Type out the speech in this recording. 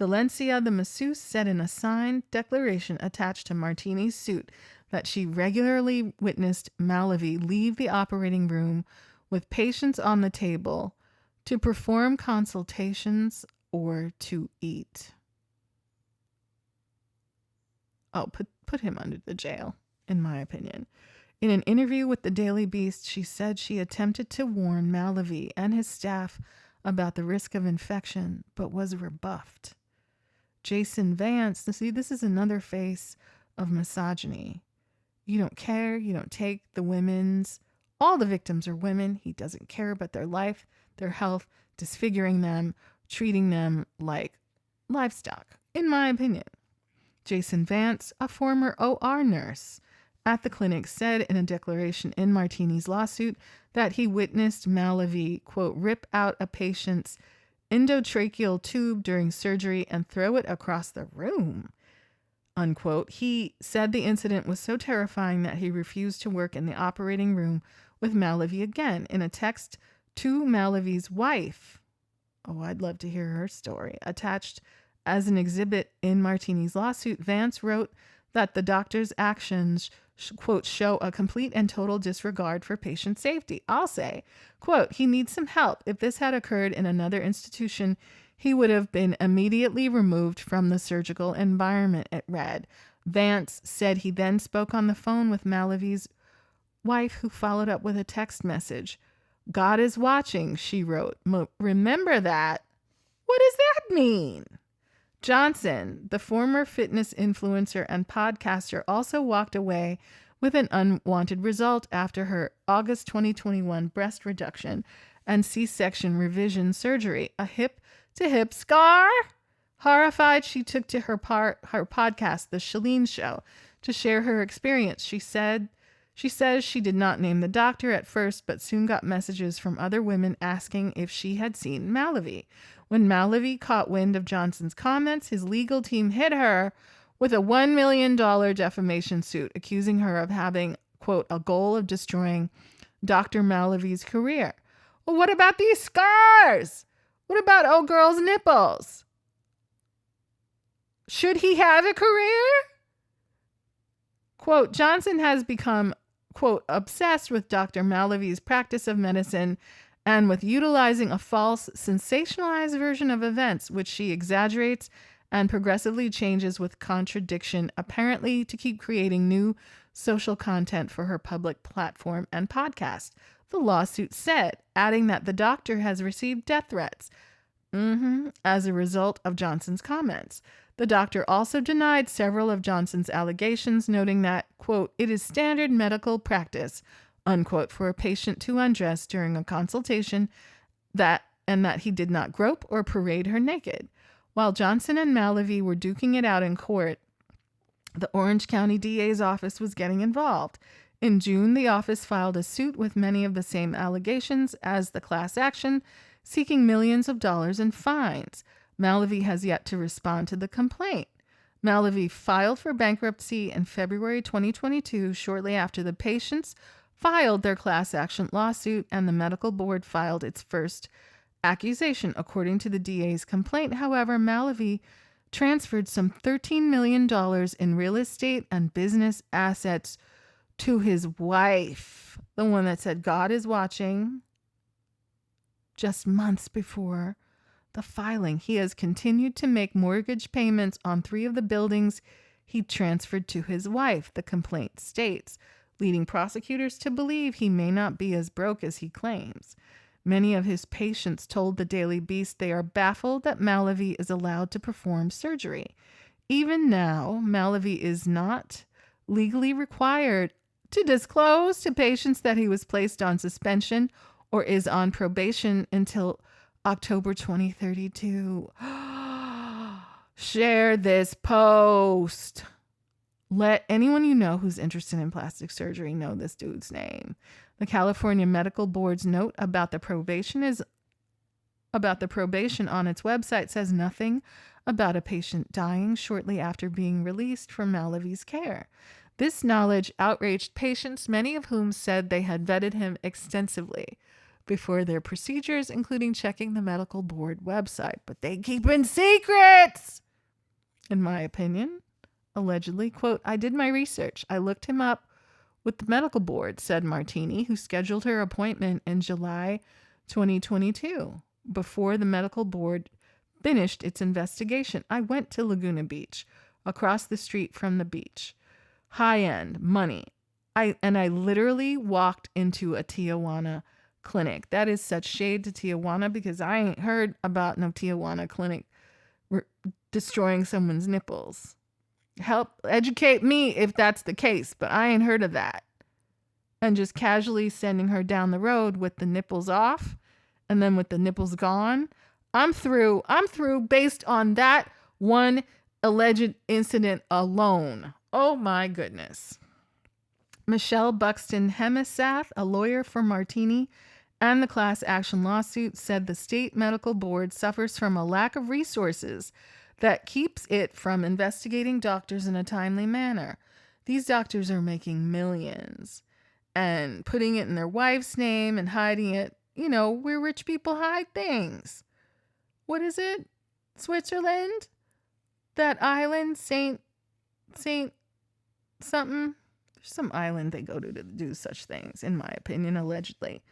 Valencia, the masseuse, said in a signed declaration attached to Martini's suit that she regularly witnessed Malavi leave the operating room with patients on the table to perform consultations or to eat. Oh, put him under the jail, in my opinion. In an interview with the Daily Beast, she said she attempted to warn Malavi and his staff about the risk of infection, but was rebuffed. Jason Vance, see, this is another face of misogyny. You don't care, you don't take the women's. All the victims are women. He doesn't care about their life, their health, disfiguring them, treating them like livestock, in my opinion. Jason Vance, a former OR nurse at the clinic, said in a declaration in Martini's lawsuit that he witnessed Malavi, quote, rip out a patient's endotracheal tube during surgery and throw it across the room, unquote. He said the incident was so terrifying that he refused to work in the operating room with Malavi again. In a text to Malavi's wife, oh, I'd love to hear her story, attached as an exhibit in Martini's lawsuit, Vance wrote that the doctor's actions, quote, show a complete and total disregard for patient safety. I'll say, quote, he needs some help. If this had occurred in another institution, he would have been immediately removed from the surgical environment, it read. Vance said he then spoke on the phone with Malavi's wife, who followed up with a text message. God is watching, she wrote. Remember that? What does that mean? Johnson, the former fitness influencer and podcaster, also walked away with an unwanted result after her August 2021 breast reduction and C-section revision surgery, a hip-to-hip scar. Horrified, she took to her podcast, The Shalene Show, to share her experience. She says she did not name the doctor at first, but soon got messages from other women asking if she had seen Malavi. When Malavi caught wind of Johnson's comments, his legal team hit her with a $1 million defamation suit, accusing her of having, quote, a goal of destroying Dr. Malavi's career. Well, what about these scars? What about old girl's nipples? Should he have a career? Quote, Johnson has become, quote, obsessed with Dr. Malavi's practice of medicine and with utilizing a false, sensationalized version of events, which she exaggerates and progressively changes with contradiction, apparently to keep creating new social content for her public platform and podcast, the lawsuit said, adding that the doctor has received death threats as a result of Johnson's comments. The doctor also denied several of Johnson's allegations, noting that, quote, it is standard medical practice, unquote, for a patient to undress during a consultation that he did not grope or parade her naked. While Johnson and Malavi were duking it out in court, the Orange County DA's office was getting involved. In June, the office filed a suit with many of the same allegations as the class action, seeking millions of dollars in fines. Malavi has yet to respond to the complaint. Malavi filed for bankruptcy in February 2022, shortly after the patients filed their class action lawsuit and the medical board filed its first accusation. According to the DA's complaint, however, Malavi transferred some $13 million in real estate and business assets to his wife, the one that said God is watching, just months before the filing. He has continued to make mortgage payments on 3 of the buildings he transferred to his wife, the complaint states, leading prosecutors to believe he may not be as broke as he claims. Many of his patients told the Daily Beast they are baffled that Malavi is allowed to perform surgery. Even now, Malavi is not legally required to disclose to patients that he was placed on suspension or is on probation until October 2032. Share this post. Let anyone you know who's interested in plastic surgery know this dude's name. The California Medical Board's note about the probation on its website says nothing about a patient dying shortly after being released from Malavi's care. This knowledge outraged patients, many of whom said they had vetted him extensively. before their procedures, including checking the medical board website. But they keeping secrets, in my opinion. Allegedly, quote, I did my research. I looked him up with the medical board, said Martini, who scheduled her appointment in July 2022 before the medical board finished its investigation. I went to Laguna Beach, across the street from the beach. High-end money. I literally walked into a Tijuana clinic. That is such shade to Tijuana because I ain't heard about no Tijuana clinic destroying someone's nipples. Help educate me if that's the case, but I ain't heard of that. And just casually sending her down the road with the nipples off and then with the nipples gone. I'm through based on that one alleged incident alone. Oh my goodness. Michelle Buxton Hemisath, a lawyer for Martini and the class action lawsuit, said the state medical board suffers from a lack of resources that keeps it from investigating doctors in a timely manner. These doctors are making millions and putting it in their wife's name and hiding it, where rich people hide things. What is it? Switzerland? That island, Saint something? There's some island they go to do such things, in my opinion, allegedly.